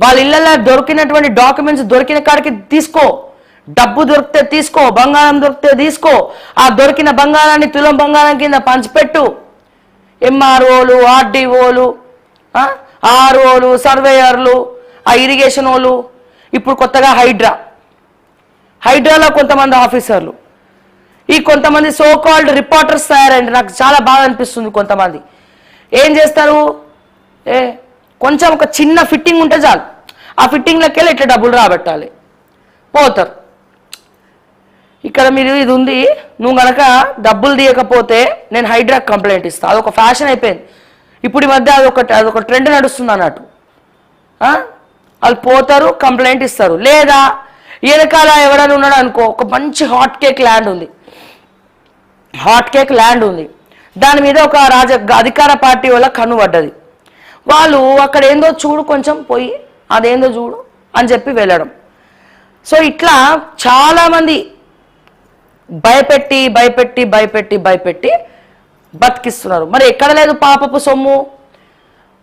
వాళ్ళ ఇళ్ళల్లో దొరికినటువంటి డాక్యుమెంట్స్ దొరికిన కాడికి తీసుకో, డబ్బు దొరికితే తీసుకో, బంగారం దొరికితే తీసుకో, ఆ దొరికిన బంగారాన్ని తులం బంగారం కింద పంచిపెట్టు. ఎంఆర్ఓలు, ఆర్డీఓలు, ఆర్ఓలు, సర్వేయర్లు, ఆ ఇరిగేషన్ వాళ్ళు, ఇప్పుడు కొత్తగా హైడ్రాలో కొంతమంది ఆఫీసర్లు, ఈ కొంతమంది సో కాల్డ్ రిపోర్టర్స్ తయారండి. నాకు చాలా బాగా అనిపిస్తుంది. కొంతమంది ఏం చేస్తారు, కొంచెం ఒక చిన్న ఫిట్టింగ్ ఉంటే చాలు, ఆ ఫిట్టింగ్లోకి వెళ్ళి ఇట్లా డబ్బులు రాబెట్టాలి, పోతారు. ఇక్కడ మీరు ఇది ఉంది, నువ్వు కనుక డబ్బులు తీయకపోతే నేను హైడ్రాక్ కంప్లైంట్ ఇస్తాను. అదొక ఫ్యాషన్ అయిపోయింది ఇప్పుడు ఈ మధ్య, అదొక ట్రెండ్ నడుస్తుంది అన్నట్టు. వాళ్ళు పోతారు, కంప్లైంట్ ఇస్తారు. లేదా వెనకాల ఎవరైనా ఉన్నాడు అనుకో, ఒక మంచి హాట్ కేక్ ల్యాండ్ ఉంది, దాని మీద ఒక అధికార పార్టీ వల్ల కన్ను పడ్డది. వాళ్ళు అక్కడ ఏందో చూడు, కొంచెం పోయి అదేందో చూడు అని చెప్పి వెళ్ళడం. సో ఇట్లా చాలామంది భయపెట్టి బతికిస్తున్నారు. మరి ఎక్కడ లేదు పాపపు సొమ్ము?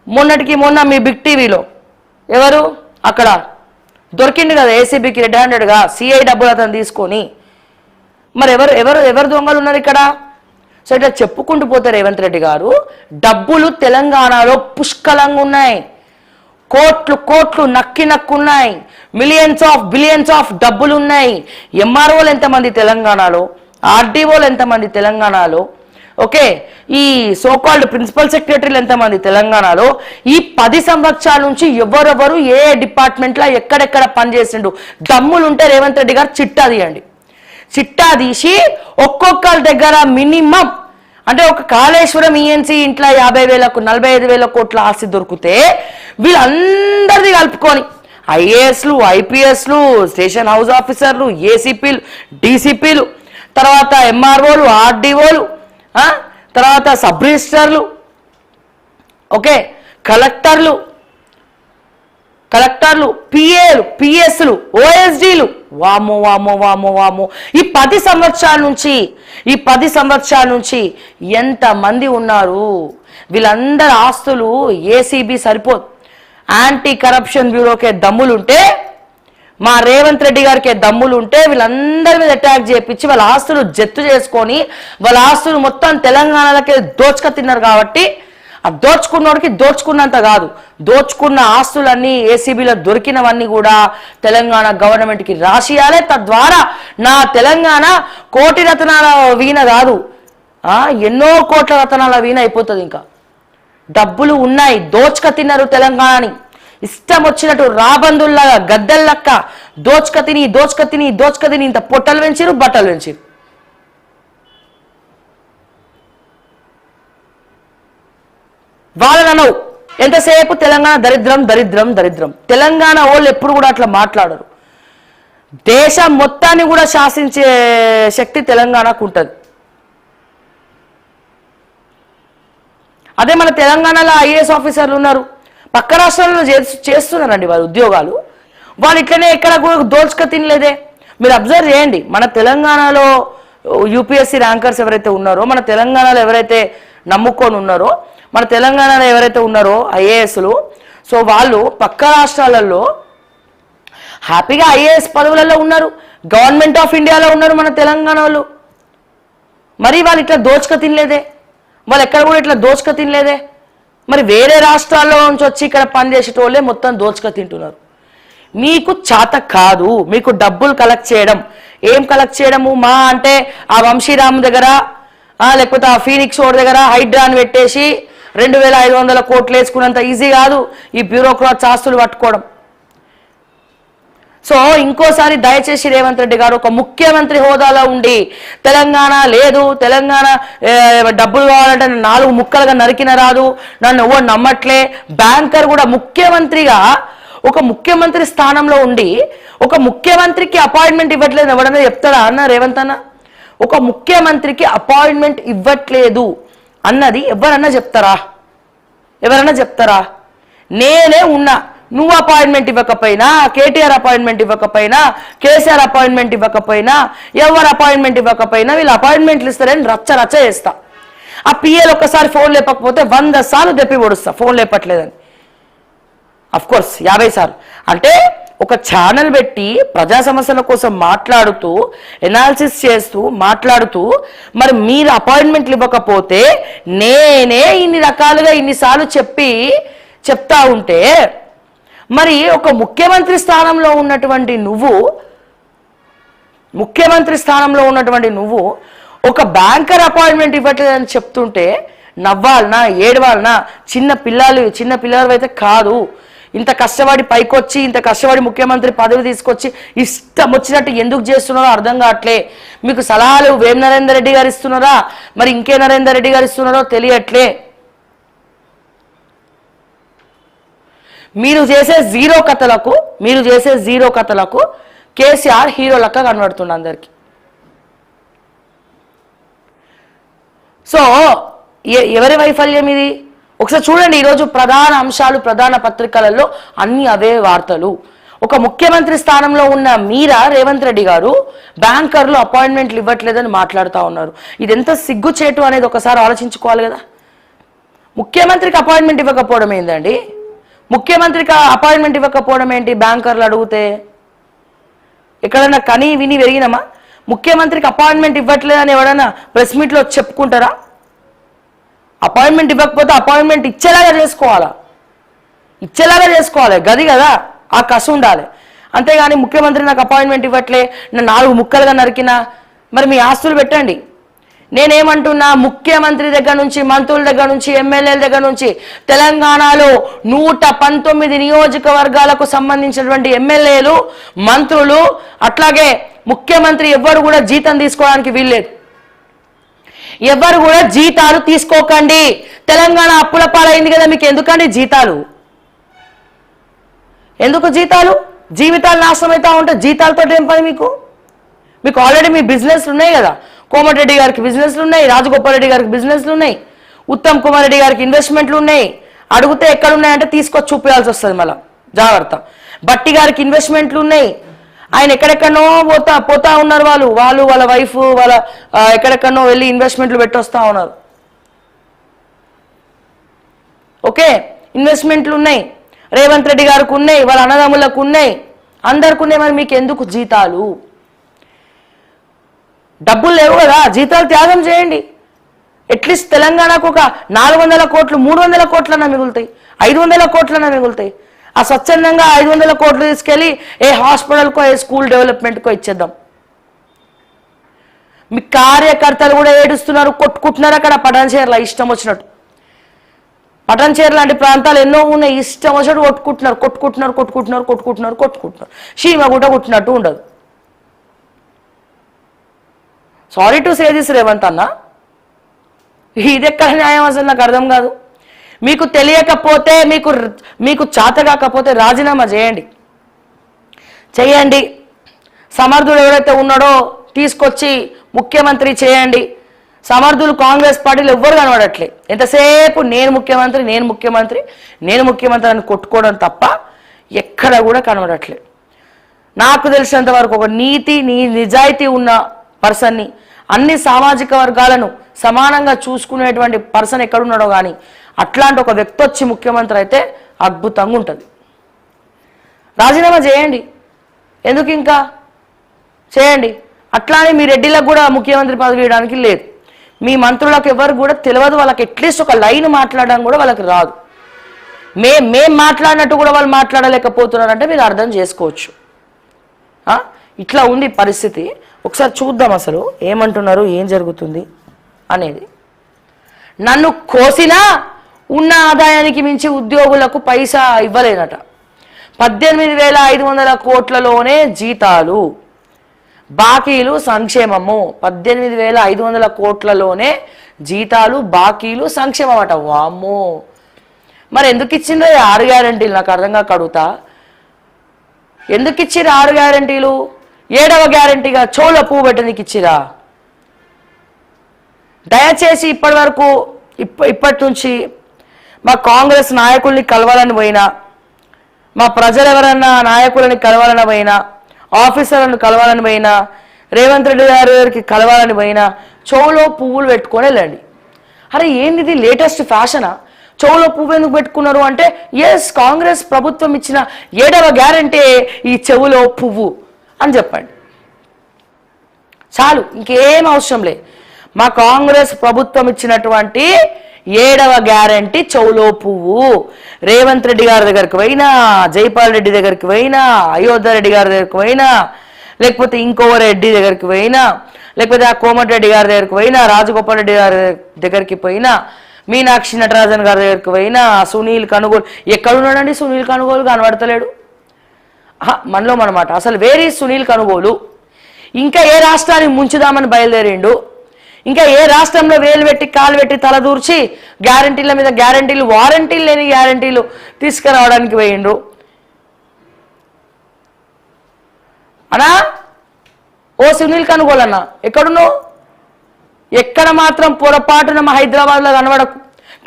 మొన్నటికి మొన్న మీ బిగ్ టీవీలో ఎవరు అక్కడ దొరికింది కదా, ఏసీబీకి రెడ్ హ్యాండెడ్గా సిఐ డబ్బులు అతను తీసుకొని. మరి ఎవరు దొంగలు ఉన్నారు ఇక్కడ? సో ఇట్లా చెప్పుకుంటూ పోతే రేవంత్ రెడ్డి గారు, డబ్బులు తెలంగాణలో పుష్కలంగా ఉన్నాయి, కోట్లు నక్కున్నాయి, బిలియన్స్ ఆఫ్ డబ్బులు ఉన్నాయి. ఎంఆర్ఓలు ఎంతమంది తెలంగాణలో, ఆర్డీఓలు ఎంతమంది తెలంగాణలో, ఓకే, ఈ సోకాల్డ్ ప్రిన్సిపల్ సెక్రటరీలు ఎంతమంది తెలంగాణలో. ఈ 10 సంవత్సరాల నుంచి ఎవరెవరు ఏ డిపార్ట్మెంట్లో ఎక్కడెక్కడ పనిచేసిండు దమ్ములుంటే రేవంత్ రెడ్డి గారు చిట్టా తీసి ఒక్కొక్కరి దగ్గర మినిమం అంటే ఒక కాళేశ్వరం ఈఎన్సీ ఇంట్లో 50,000 45,000 కోట్ల ఆస్తి దొరికితే వీళ్ళందరిది కలుపుకొని ఐఏఎస్లు, ఐపీఎస్లు, స్టేషన్ హౌస్ ఆఫీసర్లు, ఏసీపీలు, డీసీపీలు, తర్వాత ఎంఆర్ఓలు, ఆర్డీఓలు, తర్వాత సబ్ రిజిస్టర్లు, ఓకే, కలెక్టర్లు, పిఏలు, పిఎస్లు, ఓఎస్డీలు, వామో. ఈ 10 సంవత్సరాల నుంచి ఎంతమంది ఉన్నారు? వీళ్ళందరి ఆస్తులు ఏసీబీ సరిపోదు. యాంటీ కరప్షన్ బ్యూరోకే దమ్ములుంటే, మా రేవంత్ రెడ్డి గారికి దమ్ములుంటే వీళ్ళందరి మీద అటాక్ చేయించి వాళ్ళ ఆస్తులు జప్తు చేసుకొని వాళ్ళ ఆస్తులు మొత్తం తెలంగాణలకే దోచుక తిన్నారు. కాబట్టి ఆ దోచుకున్నోడికి దోచుకున్నంత కాదు, దోచుకున్న ఆస్తులన్నీ ఏసీబీలో దొరికినవన్నీ కూడా తెలంగాణ గవర్నమెంట్కి రాసియాలే. తద్వారా నా తెలంగాణ కోటి రత్నాల వీణ కాదు, ఎన్నో కోట్ల రత్నాల వీణ అయిపోతుంది. ఇంకా డబ్బులు ఉన్నాయి, దోచుక తిన్నారు తెలంగాణని ఇష్టం వచ్చినట్టు రాబందుల్లాగా గద్దెల్లక్క దోచుక తిని ఇంత పొట్టలు పెంచిరు, బట్టలు పెంచిరు. వాళ్ళనవు ఎంతసేపు తెలంగాణ దరిద్రం. తెలంగాణ వాళ్ళు ఎప్పుడు కూడా అట్లా మాట్లాడరు. దేశం మొత్తాన్ని కూడా శాసించే శక్తి తెలంగాణకు ఉంటుంది. అదే మన తెలంగాణలో ఐఏఎస్ ఆఫీసర్లు ఉన్నారు, పక్క రాష్ట్రాల్లో చేస్తున్నారండి వాళ్ళ ఉద్యోగాలు. వాళ్ళు ఇట్లనే ఎక్కడ కూడా దోచుక తినలేదే. మీరు అబ్జర్వ్ చేయండి, మన తెలంగాణలో యూపీఎస్సీ ర్యాంకర్స్ ఎవరైతే ఉన్నారో, మన తెలంగాణలో ఎవరైతే నమ్ముకొని ఉన్నారో, మన తెలంగాణలో ఎవరైతే ఉన్నారో ఐఏఎస్లు, సో వాళ్ళు పక్క రాష్ట్రాలలో హ్యాపీగా ఐఏఎస్ పదవులలో ఉన్నారు, గవర్నమెంట్ ఆఫ్ ఇండియాలో ఉన్నారు మన తెలంగాణ వాళ్ళు. మరి వాళ్ళు ఇట్లా దోచుక తినలేదే, వాళ్ళు ఎక్కడ కూడా ఇట్లా దోచుక తినలేదే. మరి వేరే రాష్ట్రాల్లో నుంచి వచ్చి ఇక్కడ పనిచేసేటోళ్ళే మొత్తం దోచుక తింటున్నారు. మీకు చేత కాదు, మీకు డబ్బులు కలెక్ట్ చేయడం. ఏం కలెక్ట్ చేయడము? మా అంటే ఆ వంశీరామ్ దగ్గర లేకపోతే ఆ ఫీనిక్స్ ఓడి దగ్గర హైడ్రాన్ పెట్టేసి 2,500 కోట్లు వేసుకున్నంత ఈజీ కాదు ఈ బ్యూరోక్రాట్స్ ఆస్తులు పట్టుకోవడం. సో ఇంకోసారి దయచేసి రేవంత్ రెడ్డి గారు ఒక ముఖ్యమంత్రి హోదాలో ఉండి తెలంగాణ లేదు, తెలంగాణ డబ్బులు కావాలంటే 4 ముక్కలుగా నరికిన రాదు, నన్ను ఎవరు నమ్మట్లే. బ్యాంకర్ కూడా ముఖ్యమంత్రిగా ఒక ముఖ్యమంత్రి స్థానంలో ఉండి ఒక ముఖ్యమంత్రికి అపాయింట్మెంట్ ఇవ్వట్లేదు ఎవడన్నా చెప్తాడా అన్న రేవంత్ అన్న? ఒక ముఖ్యమంత్రికి అపాయింట్మెంట్ ఇవ్వట్లేదు అన్నది ఎవరన్నా చెప్తారా? నేనే ఉన్నా, నువ్వు అపాయింట్మెంట్ ఇవ్వకపోయినా, కేటీఆర్ అపాయింట్మెంట్ ఇవ్వకపోయినా, కేసీఆర్ అపాయింట్మెంట్ ఇవ్వకపోయినా, ఎవరు అపాయింట్మెంట్ ఇవ్వకపోయినా వీళ్ళు అపాయింట్మెంట్లు ఇస్తారని రచ్చ చేస్తా. ఆ పిఏలు ఒక్కసారి ఫోన్ లేపకపోతే 100 సార్లు దెప్పి పొడుస్తా ఫోన్ లేపట్లేదని. కోర్స్ 50 సార్లు అంటే ఒక ఛానల్ పెట్టి ప్రజా సమస్యల కోసం మాట్లాడుతూ ఎనాలిసిస్ చేస్తూ మాట్లాడుతూ మరి మీరు అపాయింట్మెంట్లు ఇవ్వకపోతే నేనే ఇన్ని రకాలుగా ఇన్నిసార్లు చెప్తా ఉంటే మరి ఒక ముఖ్యమంత్రి స్థానంలో ఉన్నటువంటి నువ్వు ఒక బ్యాంకర్ అపాయింట్మెంట్ ఇవ్వట్లేదని చెప్తుంటే నవ్వాలనా ఏడవాలనా? చిన్న పిల్లలు అయితే కాదు. ఇంత కష్టపడి పైకొచ్చి ఇంత కష్టపడి ముఖ్యమంత్రి పదవి తీసుకొచ్చి ఇష్టం వచ్చినట్టు ఎందుకు చేస్తున్నారో అర్థం కావట్లే. మీకు సలహాలు వేం నరేందర్ రెడ్డి గారు ఇస్తున్నారా, మరి ఇంకే నరేందర్ రెడ్డి గారు ఇస్తున్నారో తెలియట్లే. మీరు చేసే జీరో కథలకు కేసీఆర్ హీరో లెక్క కనబడుతుంది అందరికి. సో ఎవరి వైఫల్యం ఇది? ఒకసారి చూడండి. ఈరోజు ప్రధాన అంశాలు ప్రధాన పత్రికలలో అన్ని అవే వార్తలు. ఒక ముఖ్యమంత్రి స్థానంలో ఉన్న రేవంత్ రెడ్డి గారు బ్యాంకర్లు అపాయింట్మెంట్లు ఇవ్వట్లేదని మాట్లాడుతూ ఉన్నారు. ఇది ఎంత సిగ్గుచేటు అనేది ఒకసారి ఆలోచించుకోవాలి కదా. ముఖ్యమంత్రికి అపాయింట్మెంట్ ఇవ్వకపోవడం ఏందండి? ముఖ్యమంత్రికి అపాయింట్మెంట్ ఇవ్వకపోవడం ఏంటి? బ్యాంకర్లు అడిగితే ఎక్కడన్నా కని విని వెరిగినమా? ముఖ్యమంత్రికి అపాయింట్మెంట్ ఇవ్వట్లేదని ఎవడన్నా ప్రెస్ మీట్లో చెప్పుకుంటారా? అపాయింట్మెంట్ ఇవ్వకపోతే అపాయింట్మెంట్ ఇచ్చేలాగా చేసుకోవాలి. గది కదా, ఆ కసి ఉండాలి. అంతేగాని ముఖ్యమంత్రి నాకు అపాయింట్మెంట్ ఇవ్వట్లే, నేను 4 ముక్కలుగా నరికినా, మరి మీ ఆస్తులు పెట్టండి. నేనేమంటున్నా, ముఖ్యమంత్రి దగ్గర నుంచి, మంత్రుల దగ్గర నుంచి, ఎమ్మెల్యేల దగ్గర నుంచి తెలంగాణలో 119 నియోజకవర్గాలకు సంబంధించినటువంటి ఎమ్మెల్యేలు, మంత్రులు, అట్లాగే ముఖ్యమంత్రి ఎవ్వరు కూడా జీతం తీసుకోవడానికి వీల్లేదు. ఎవరు కూడా జీతాలు తీసుకోకండి. తెలంగాణ అప్పుల పాలైంది కదా, మీకు ఎందుకండి జీతాలు? ఎందుకు జీతాలు? జీవితాలు నాశనం అవుతా ఉంటే జీతాలతో ఏం పని మీకు? ఆల్రెడీ మీ బిజినెస్లు ఉన్నాయి కదా. కోమటిరెడ్డి గారికి బిజినెస్లు ఉన్నాయి, రాజగోపాల్ రెడ్డి గారికి బిజినెస్లు ఉన్నాయి, ఉత్తమ్ కుమార్ రెడ్డి గారికి ఇన్వెస్ట్మెంట్లు ఉన్నాయి. అడిగితే ఎక్కడున్నాయంటే తీసుకొచ్చి చూపించాల్సి వస్తుంది. మళ్ళీ జాగ్రత్త. బట్టి గారికి ఇన్వెస్ట్మెంట్లు ఉన్నాయి. ఆయన ఎక్కడెక్కడనో పోతా ఉన్నారు. వాళ్ళ వైఫ్ వాళ్ళ ఎక్కడెక్కడనో వెళ్ళి ఇన్వెస్ట్మెంట్లు పెట్టొస్తా ఉన్నారు. ఓకే, ఇన్వెస్ట్మెంట్లు ఉన్నాయి. రేవంత్ రెడ్డి గారికి ఉన్నాయి, వాళ్ళ అన్నదమ్ములకు ఉన్నాయి, అందరికి ఉన్నాయి. మరి మీకు ఎందుకు జీతాలు? డబ్బులు లేవు కదా, జీతాలు త్యాగం చేయండి. అట్లీస్ట్ తెలంగాణకు ఒక 400 కోట్లు 300 కోట్లన్నా మిగులుతాయి, 500 కోట్లన్నా మిగులుతాయి. ఆ స్వచ్ఛందంగా 500 కోట్లు తీసుకెళ్ళి ఏ హాస్పిటల్కో ఏ స్కూల్ డెవలప్మెంట్కో ఇచ్చేద్దాం. మీ కార్యకర్తలు కూడా ఏడుస్తున్నారు, కొట్టుకుంటున్నారు అక్కడ పటాన్చేర్ల ఇష్టం వచ్చినట్టు. పటాన్చేరు లాంటి ప్రాంతాలు ఎన్నో ఉన్నాయి, ఇష్టం వచ్చినట్టు కొట్టుకుంటున్నారు. చీమ గుట్ట కొట్టినట్టు ఉండదు. Sorry to say this Revanth అన్న, ఇది ఎక్కడ న్యాయం అసలు నాకు అర్థం కాదు. మీకు తెలియకపోతే, మీకు చేత కాకపోతే రాజీనామా చేయండి. సమర్థుడు ఎవరైతే ఉన్నాడో తీసుకొచ్చి ముఖ్యమంత్రి చేయండి. సమర్థులు కాంగ్రెస్ పార్టీలో ఎవ్వరు కనబడట్లే. ఎంతసేపు నేను ముఖ్యమంత్రి అని కొట్టుకోవడం తప్ప ఎక్కడ కూడా కనబడట్లే. నాకు తెలిసినంత వరకు ఒక నిజాయితీ ఉన్న పర్సన్ని, అన్ని సామాజిక వర్గాలను సమానంగా చూసుకునేటువంటి పర్సన్ ఎక్కడున్నాడో కానీ అట్లాంటి ఒక వ్యక్తి వచ్చి ముఖ్యమంత్రి అయితే అద్భుతంగా ఉంటుంది. రాజీనామా చేయండి. ఎందుకు ఇంకా చేయండి. అట్లానే మీ రెడ్డిలకు కూడా ముఖ్యమంత్రి పదవి ఇవ్వడానికి లేదు. మీ మంత్రులకు ఎవరు కూడా తెలియదు. వాళ్ళకి అట్లీస్ట్ ఒక లైన్ మాట్లాడడం కూడా వాళ్ళకి రాదు. మేం మాట్లాడినట్టు కూడా వాళ్ళు మాట్లాడలేకపోతున్నారంటే మీరు అర్థం చేసుకోవచ్చు. ఇట్లా ఉంది పరిస్థితి. ఒకసారి చూద్దాం అసలు ఏమంటున్నారు, ఏం జరుగుతుంది అనేది. నన్ను కోసినా ఉన్న ఆదాయానికి మించి ఉద్యోగులకు పైసా ఇవ్వలేనట. 18,500 కోట్లలోనే జీతాలు, బాకీలు, సంక్షేమము. 18,500 కోట్లలోనే జీతాలు, బాకీలు, సంక్షేమం అట. వామ్మో, మరి ఎందుకు ఇచ్చిందో 6 గ్యారెంటీలు నాకు అర్థం కాక అడుగుతా. ఎందుకు ఇచ్చిరా 6 గ్యారెంటీలు? 7వ గ్యారెంటీగా చోళ పువ్వు పెట్టడానికి ఇచ్చిరా? దయచేసి ఇప్పటి నుంచి మా కాంగ్రెస్ నాయకుల్ని కలవాలని పోయినా, మా ప్రజలు ఎవరన్నా నాయకులని కలవాలని పోయినా, ఆఫీసర్లను కలవాలని పోయినా, రేవంత్ రెడ్డి గారికి కలవాలని పోయినా చెవులో పువ్వులు పెట్టుకొని వెళ్ళండి. అరే ఏంది లేటెస్ట్ ఫ్యాషనా? చెవులో పువ్వు ఎందుకు పెట్టుకున్నారు అంటే ఎస్ కాంగ్రెస్ ప్రభుత్వం ఇచ్చిన 7వ గ్యారంటీ ఈ చెవులో పువ్వు అని చెప్పండి. చాలు, ఇంకేం అవసరం లేదు. మా కాంగ్రెస్ ప్రభుత్వం ఇచ్చినటువంటి 7వ గ్యారంటీ చెవులో పువ్వు. రేవంత్ రెడ్డి గారి దగ్గరికి పోయినా, జైపాల్ రెడ్డి దగ్గరికి పోయినా, అయోధ్య రెడ్డి గారి దగ్గరికి పోయినా, లేకపోతే ఇంకో రెడ్డి దగ్గరికి పోయినా, లేకపోతే ఆ కోమటిరెడ్డి గారి దగ్గరికి పోయినా, రాజగోపాల్ రెడ్డి గారి దగ్గరికి పోయినా, మీనాక్షి నటరాజన్ గారి దగ్గరికి పోయినా, సునీల్ కనుగోలు ఎక్కడున్నాడండి? సునీల్ కనుగోలు కనబడతలేడు మనలో మనమాట. అసలు వేరే సునీల్ కనుగోలు ఇంకా ఏ రాష్ట్రాన్ని ముంచుదామని బయలుదేరిండు? ఇంకా ఏ రాష్ట్రంలో వేలు పెట్టి కాలు పెట్టి తలదూర్చి గ్యారంటీల మీద గ్యారంటీలు, వారంటీలు లేని గ్యారంటీలు తీసుకురావడానికి పోయిండు? అనా ఓ సునీల్ కనుగోలు అన్న ఎక్కడున్నావు? ఎక్కడ మాత్రం పొరపాటున మా హైదరాబాద్లో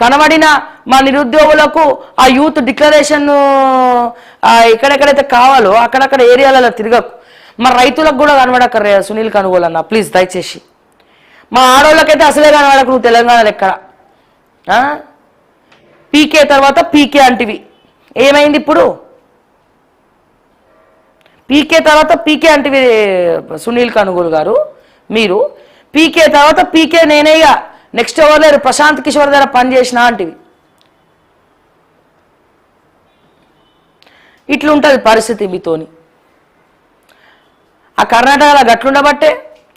కనబడిన మా నిరుద్యోగులకు ఆ యూత్ డిక్లరేషన్ ఎక్కడెక్కడైతే కావాలో అక్కడక్కడ ఏరియాలలో తిరగకు. మా రైతులకు కూడా కనబడక్కర్రే సునీల్ కనుగోలు అన్న ప్లీజ్ దయచేసి. మా ఆడవాళ్ళకైతే అసలే కనబడకు నువ్వు తెలంగాణలో ఎక్కడ. పీకే తర్వాత పీకే అంటివి, ఏమైంది ఇప్పుడు? పీకే తర్వాత పీకే అంటివి సునీల్ కనుగోలు గారు. మీరు పీకే తర్వాత పీకే నేనేగా నెక్స్ట్ ఎవరు లేరు, ప్రశాంత్ కిషోర్ దగ్గర పనిచేసిన అంటివి. ఇట్లుంటుంది పరిస్థితి మీతోని. ఆ కర్ణాటకలో గట్లుండబట్టే